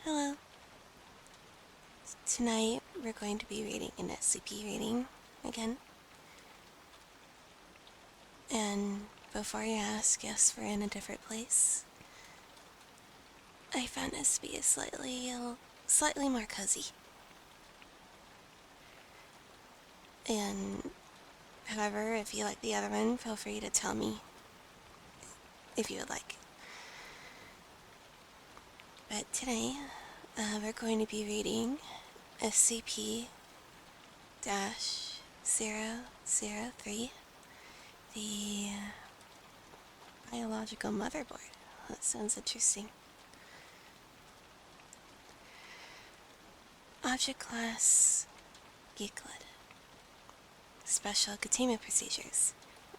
Hello. Tonight we're going to be reading an SCP reading again. And before you ask, yes, we're in a different place. I found this to be slightly more cozy. And however, if you like the other one, feel free to tell me if you would like. But today, we're going to be reading SCP-003, the biological motherboard. That sounds interesting. Object Class Geeklet. Special Containment Procedures.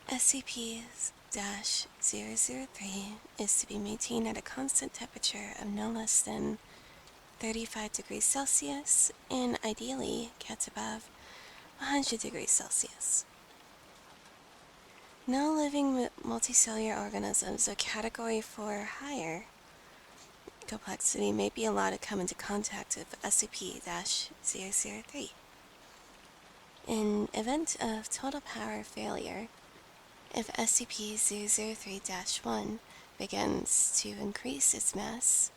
SCP-003 is to be maintained at a constant temperature of no less than 35 degrees Celsius and ideally kept above 100 degrees Celsius. No living multicellular organisms of Category 4 or higher complexity may be allowed to come into contact with SCP-003. In event of total power failure, if SCP-003-1 begins to increase its mass,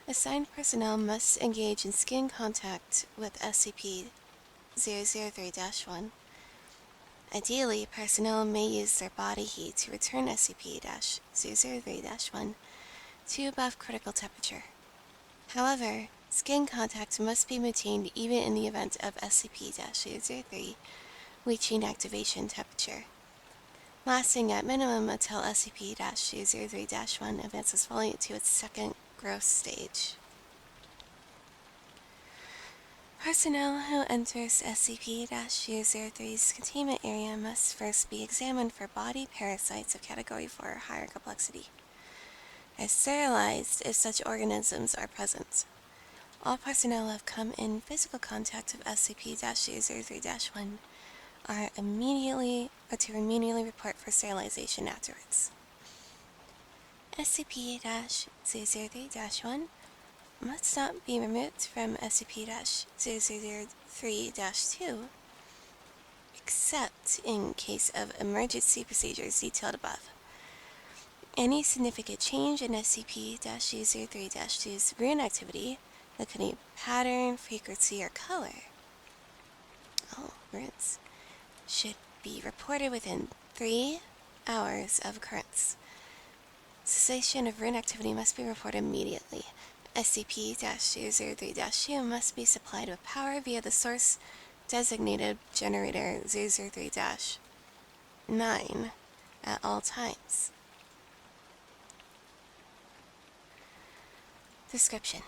assigned personnel must engage in skin contact with SCP-003-1. Ideally, personnel may use their body heat to return SCP-003-1 to above critical temperature. However, skin contact must be maintained even in the event of SCP-003 reaching activation temperature, lasting at minimum until SCP-003-1 advances fully to its second growth stage. Personnel who enters SCP-003's containment area must first be examined for body parasites of Category 4 or higher complexity, and sterilized if such organisms are present. All personnel who have come in physical contact with SCP-003-1 are to immediately report for sterilization afterwards. SCP-003-1 must not be removed from SCP-003-2 except in case of emergency procedures detailed above. Any significant change in SCP-003-2's rune activity, including pattern, frequency, or color, runes, should be reported within 3 hours of occurrence. Cessation of rune activity must be reported immediately. SCP-003-2 must be supplied with power via the source designated generator 003-9 at all times. Description: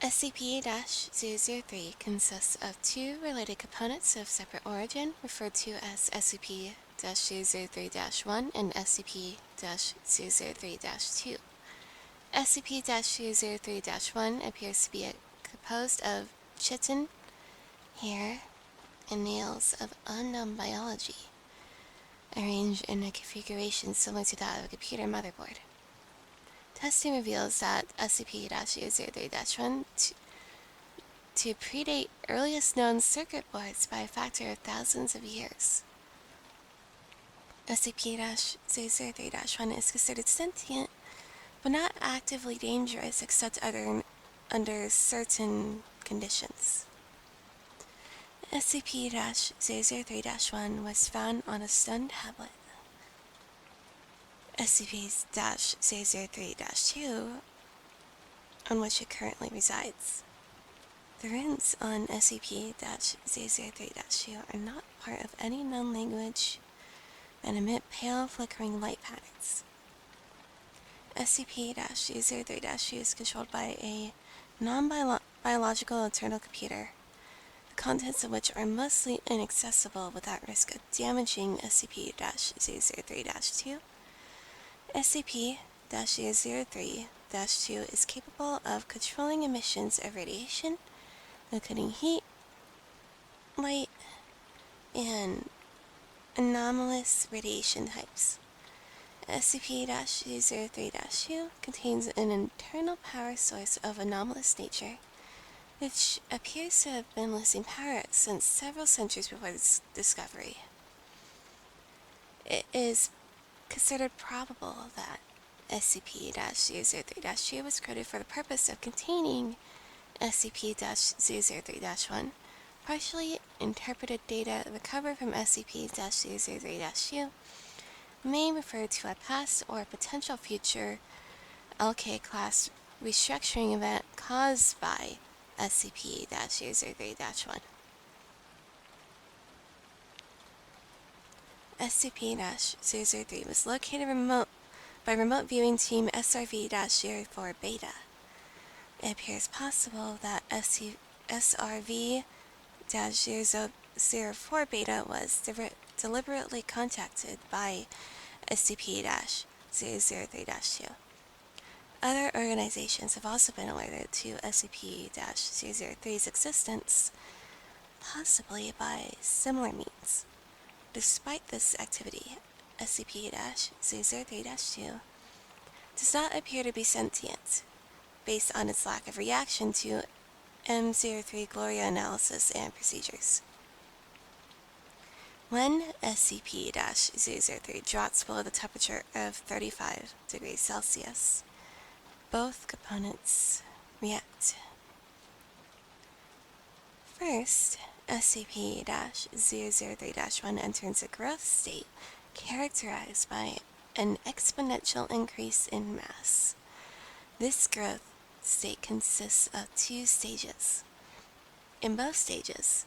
SCP-003 consists of 2 related components of separate origin, referred to as SCP-003-1 and SCP-003-2. SCP-003-1 appears to be composed of chitin, hair, and nails of unknown biology, arranged in a configuration similar to that of a computer motherboard. Testing reveals that SCP-003-1 to predate earliest known circuit boards by a factor of thousands of years. SCP-003-1 is considered sentient, but not actively dangerous except under certain conditions. SCP-003-1 was found on a stun tablet. SCP-003-2, on which it currently resides. The runes on SCP-003-2 are not part of any known language and emit pale, flickering light patterns. SCP-003-2 is controlled by a non-biological internal computer, the contents of which are mostly inaccessible without risk of damaging SCP-003-2. SCP-003-2 is capable of controlling emissions of radiation, including heat, light, and anomalous radiation types. SCP-003-2 contains an internal power source of anomalous nature, which appears to have been losing power since several centuries before its discovery. It is considered probable that SCP-003-2 was created for the purpose of containing SCP-003-1. Partially interpreted data recovered from SCP-003-2 may refer to a past or potential future LK-class restructuring event caused by SCP-003-1. SCP-003 was located by remote viewing team SRV-04 Beta. It appears possible that SRV-004 Beta was deliberately contacted by SCP-003-2. Other organizations have also been alerted to SCP-003's existence, possibly by similar means. Despite this activity, SCP-003-2 does not appear to be sentient, based on its lack of reaction to M03 Gloria analysis and procedures. When SCP-003 drops below the temperature of 35 degrees Celsius, both components react. First, SCP-003-1 enters a growth state characterized by an exponential increase in mass. This growth state consists of two stages. In both stages,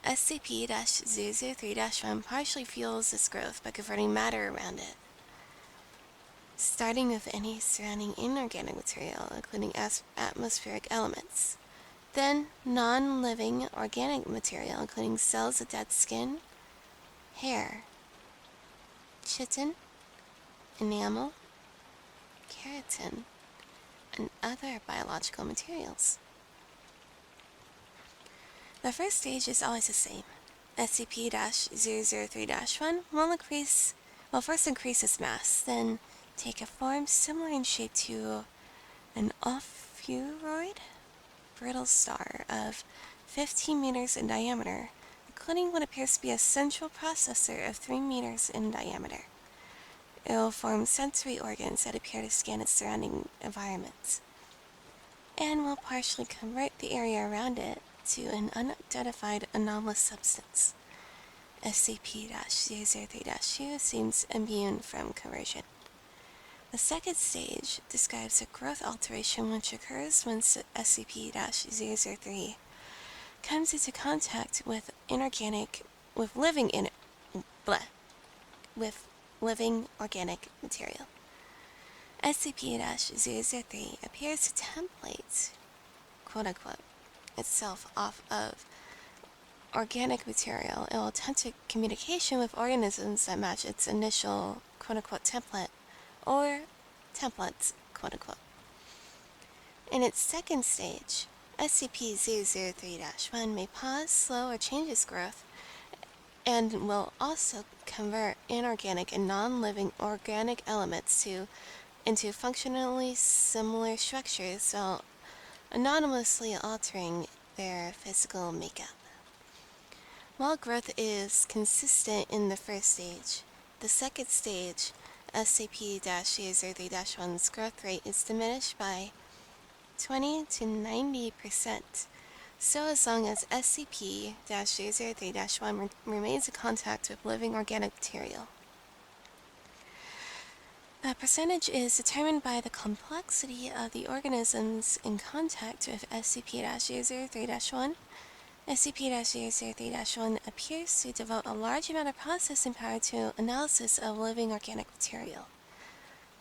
SCP-003-1 partially fuels this growth by converting matter around it, starting with any surrounding inorganic material, including atmospheric elements. Then, non-living organic material, including cells of dead skin, hair, chitin, enamel, keratin, and other biological materials. The first stage is always the same. SCP-003-1 will first increase its mass, then take a form similar in shape to an ophiuroid brittle star of 15 meters in diameter, including what appears to be a central processor of 3 meters in diameter. It will form sensory organs that appear to scan its surrounding environment, and will partially convert the area around it to an unidentified anomalous substance. SCP-003-2 seems immune from conversion. The second stage describes a growth alteration which occurs when SCP-003 comes into contact with living organic material. SCP-003 appears to template, quote-unquote, itself off of organic material. It will attempt to communication with organisms that match its initial, quote-unquote, template, or templates, quote-unquote. In its second stage, SCP-003-1 may pause, slow, or change its growth, and will also convert inorganic and non-living organic elements into functionally similar structures while anonymously altering their physical makeup. While growth is consistent in the first stage, the second stage, SCP-003-1's growth rate is diminished by 20 to 90%, so as long as SCP-003-1 remains in contact with living organic material. The percentage is determined by the complexity of the organisms in contact with SCP-003-1. SCP-003-1 appears to devote a large amount of processing power to analysis of living organic material.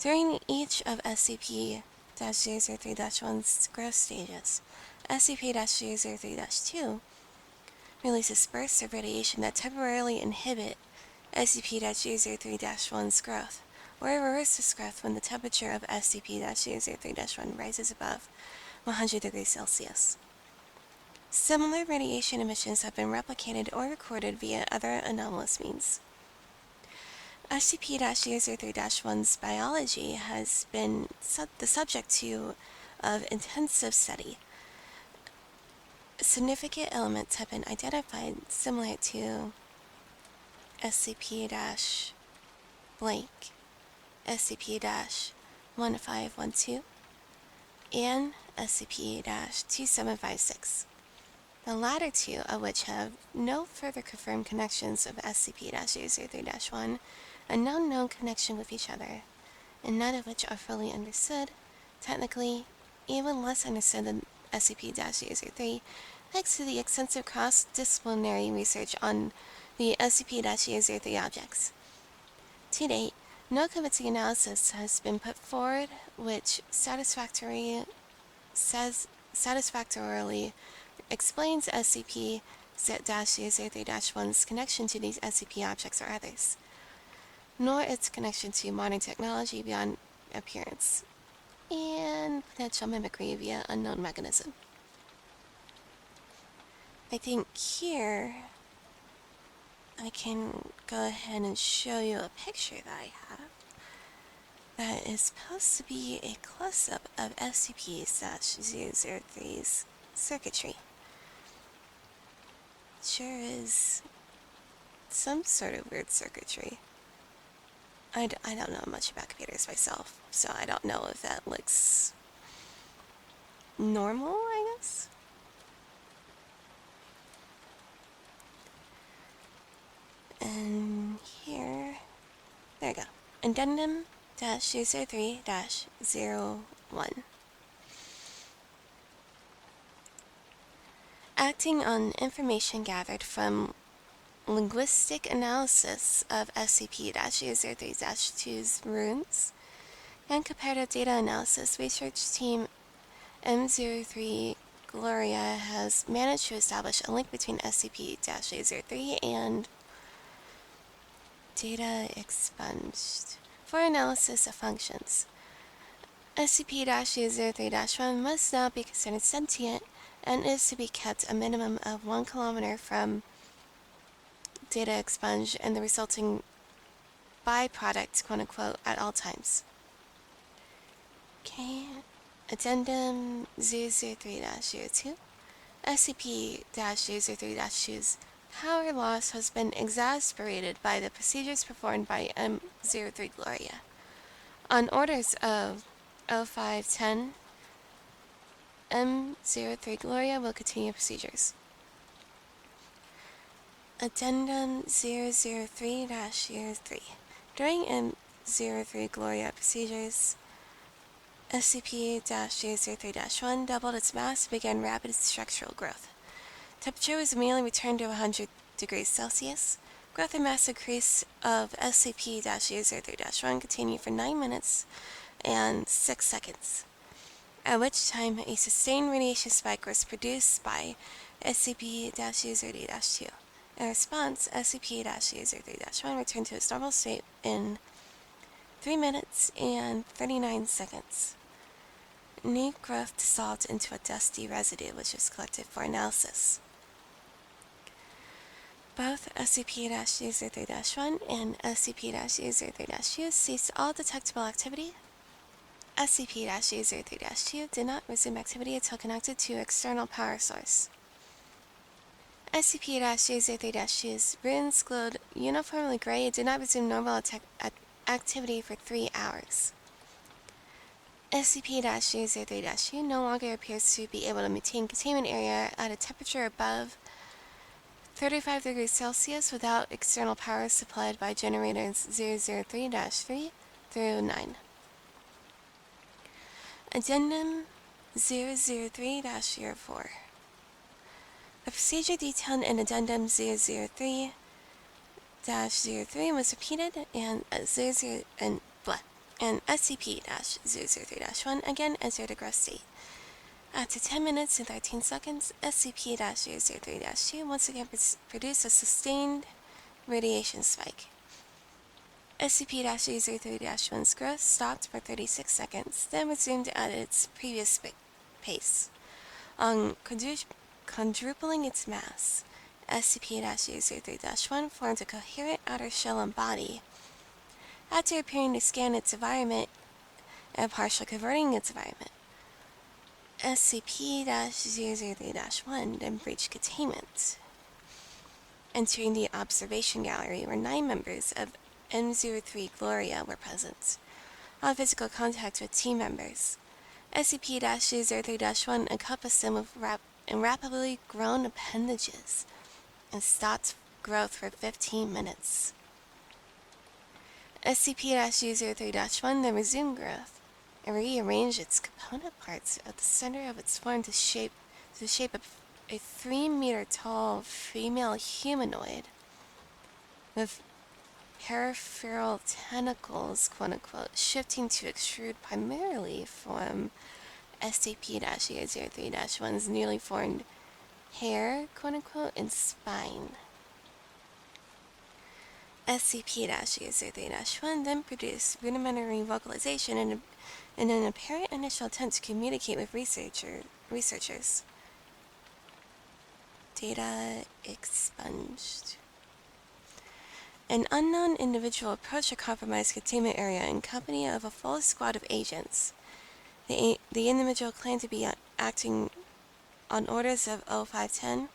During each of SCP-003-1's growth stages, SCP-003-2 releases bursts of radiation that temporarily inhibit SCP-003-1's growth, or reverses growth when the temperature of SCP-003-1 rises above 100 degrees Celsius. Similar radiation emissions have been replicated or recorded via other anomalous means. SCP-003-1's biology has been the subject of intensive study. Significant elements have been identified similar to SCP-blank, SCP-1512, and SCP-2756. The latter two of which have no further confirmed connections of SCP-003-1 and no known connection with each other, and none of which are fully understood, technically even less understood than SCP-003, thanks to the extensive cross-disciplinary research on the SCP-003 objects. To date, no convincing analysis has been put forward which satisfactorily explains SCP-003-1's connection to these SCP objects or others, nor its connection to modern technology beyond appearance, and potential mimicry via unknown mechanism. I think here I can go ahead and show you a picture that I have that is supposed to be a close-up of SCP-003's circuitry. Sure is some sort of weird circuitry. I don't know much about computers myself, so I don't know if that looks normal, I guess? And here, there we go. Addendum-003-01. Acting on information gathered from linguistic analysis of SCP-003-2's runes and comparative data analysis, research team M03 Gloria has managed to establish a link between SCP-003 and data expunged for analysis of functions. SCP-003-1 must now be considered sentient and is to be kept a minimum of 1 kilometer from data expunge and the resulting byproduct, quote-unquote, at all times. Okay. Addendum 003-02. SCP-003-2's power loss has been exacerbated by the procedures performed by M03 Gloria. On orders of 0510, M03 Gloria will continue procedures. Addendum 003-03. During M03 Gloria procedures, SCP-003-1 doubled its mass and began rapid structural growth. Temperature was immediately returned to 100 degrees Celsius. Growth and mass increase of SCP-003-1 continued for 9 minutes and 6 seconds, at which time a sustained radiation spike was produced by SCP-003-2. In response, SCP-003-1 returned to its normal state in 3 minutes and 39 seconds. New growth dissolved into a dusty residue which was collected for analysis. Both SCP-003-1 and SCP-003-2 ceased all detectable activity. SCP-003-2 did not resume activity until connected to external power source. SCP-003-2's runes glowed uniformly gray and did not resume normal activity for 3 hours. SCP-003-2 no longer appears to be able to maintain containment area at a temperature above 35 degrees Celsius without external power supplied by generators 003-3 through 9. Addendum 003-04. The procedure detailed in Addendum 003-03 was repeated, and SCP-003-1 again entered a growth state. After 10 minutes and 13 seconds, SCP-003-2 once again produced a sustained radiation spike. SCP-003-1's growth stopped for 36 seconds, then resumed at its previous pace. On quadrupling its mass, SCP-003-1 formed a coherent outer shell and body after appearing to scan its environment and partially converting its environment. SCP-003-1 then breached containment, entering the observation gallery where 9 members of M03 Gloria were present, on physical contact with team members. SCP-003-1 encompassed them with rapidly grown appendages and stopped growth for 15 minutes. SCP-003-1 then resumed growth and rearranged its component parts at the center of its form to shape a 3-meter-tall female humanoid with peripheral tentacles, quote-unquote, shifting to extrude primarily from SCP-003-1's newly formed hair, quote-unquote, and spine. SCP-003-1 then produced rudimentary vocalization in an apparent initial attempt to communicate with researchers. Data expunged. An unknown individual approached a compromised containment area in company of a full squad of agents. The individual claimed to be acting on orders of 0510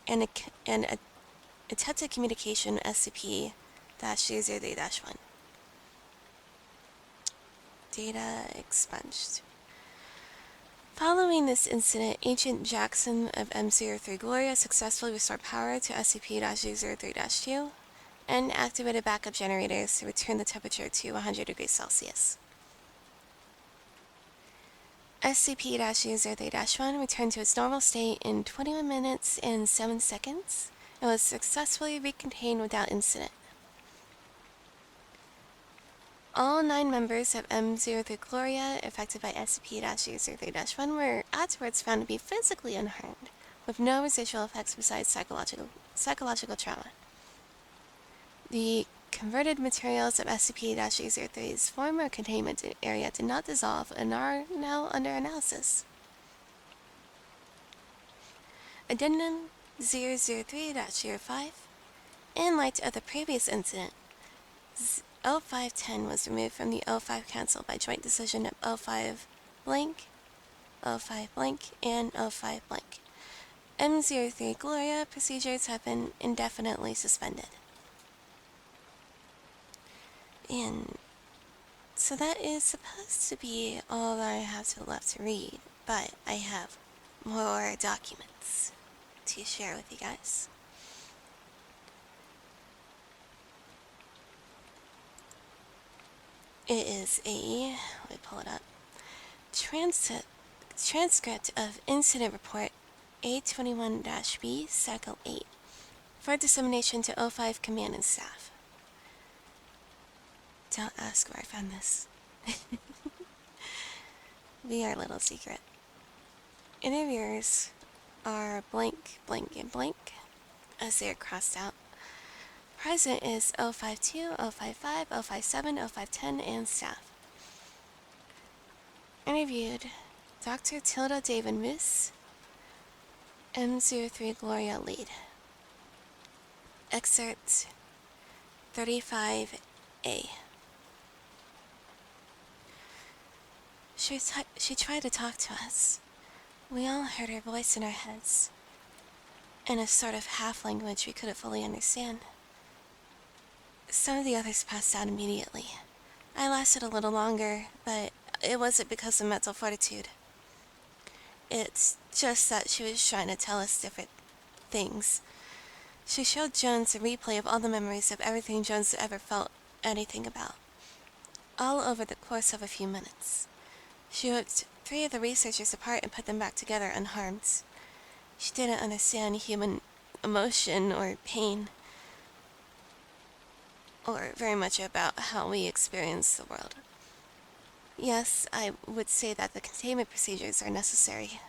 and attempted communication with SCP-003-1. Data expunged. Following this incident, Agent Jackson of M03 Gloria successfully restored power to SCP-003-2 and activated backup generators to return the temperature to 100 degrees Celsius. SCP-003-1 returned to its normal state in 21 minutes and 7 seconds and was successfully recontained without incident. All 9 members of M03 Gloria affected by SCP-003-1 were afterwards found to be physically unharmed, with no residual effects besides psychological trauma. The converted materials of SCP-003's former containment area did not dissolve and are now under analysis. Addendum 003-05. In light of the previous incident, 0510 was removed from the 05 Council by joint decision of 05 blank, 05 blank, and 05 blank. M03 Gloria procedures have been indefinitely suspended. And so that is supposed to be all I have left to read, but I have more documents to share with you guys. It is let me pull it up, transcript of Incident Report A21-B, Cycle 8, for dissemination to 05 Command and Staff. Don't ask where I found this. Be our little secret. Interviewers are blank, blank, and blank, as they are crossed out. Present is 052, 055, 057, 0510, and staff. Interviewed Dr. Tilda David Moose, M03 Gloria Lead. Excerpt 35A. She tried to talk to us. We all heard her voice in our heads, in a sort of half-language we couldn't fully understand. Some of the others passed out immediately. I lasted a little longer, but it wasn't because of mental fortitude. It's just that she was trying to tell us different things. She showed Jones a replay of all the memories of everything Jones ever felt anything about, all over the course of a few minutes. She ripped 3 of the researchers apart and put them back together unharmed. She didn't understand human emotion or pain, or very much about how we experience the world. Yes, I would say that the containment procedures are necessary.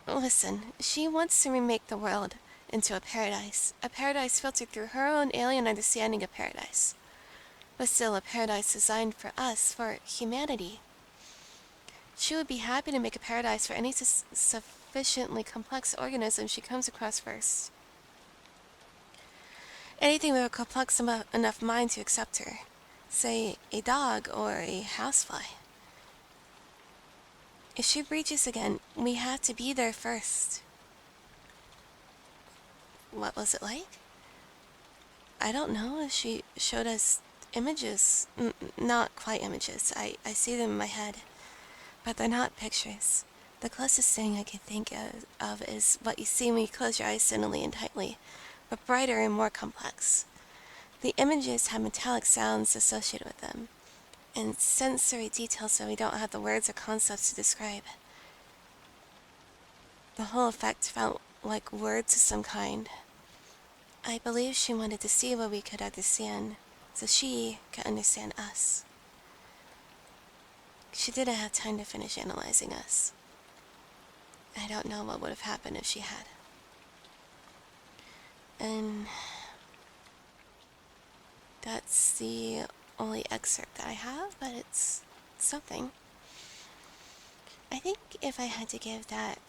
Listen, she wants to remake the world into a paradise filtered through her own alien understanding of paradise. But still a paradise designed for us, for humanity. She would be happy to make a paradise for any sufficiently complex organism she comes across first. Anything with a complex enough mind to accept her. Say, a dog or a housefly. If she breaches again, we have to be there first. What was it like? I don't know. She showed us images. Not quite images. I see them in my head. But they're not pictures. The closest thing I can think of is what you see when you close your eyes suddenly and tightly, but brighter and more complex. The images have metallic sounds associated with them, and sensory details that we don't have the words or concepts to describe. The whole effect felt like words of some kind. I believe she wanted to see what we could understand, so she could understand us. She didn't have time to finish analyzing us. I don't know what would have happened if she had. And that's the only excerpt that I have, but it's something. I think if I had to give that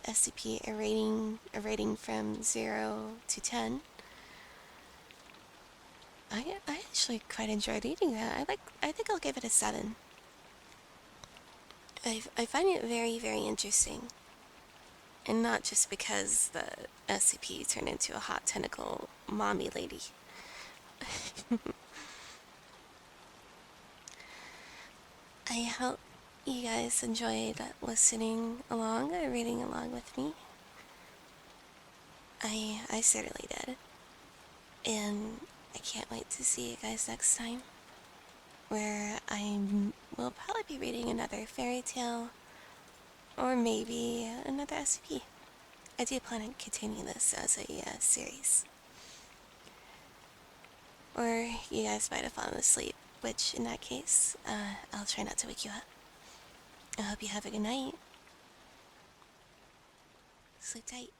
SCP a rating from 0 to 10, I actually quite enjoyed reading that. I think I'll give it a 7. I find it very, very interesting. And not just because the SCP turned into a hot tentacle mommy lady. I hope you guys enjoyed listening along or reading along with me. I certainly did. And I can't wait to see you guys next time, where I will probably be reading another fairy tale, or maybe another SCP. I do plan on continuing this as a series. Or you guys might have fallen asleep, which in that case, I'll try not to wake you up. I hope you have a good night. Sleep tight.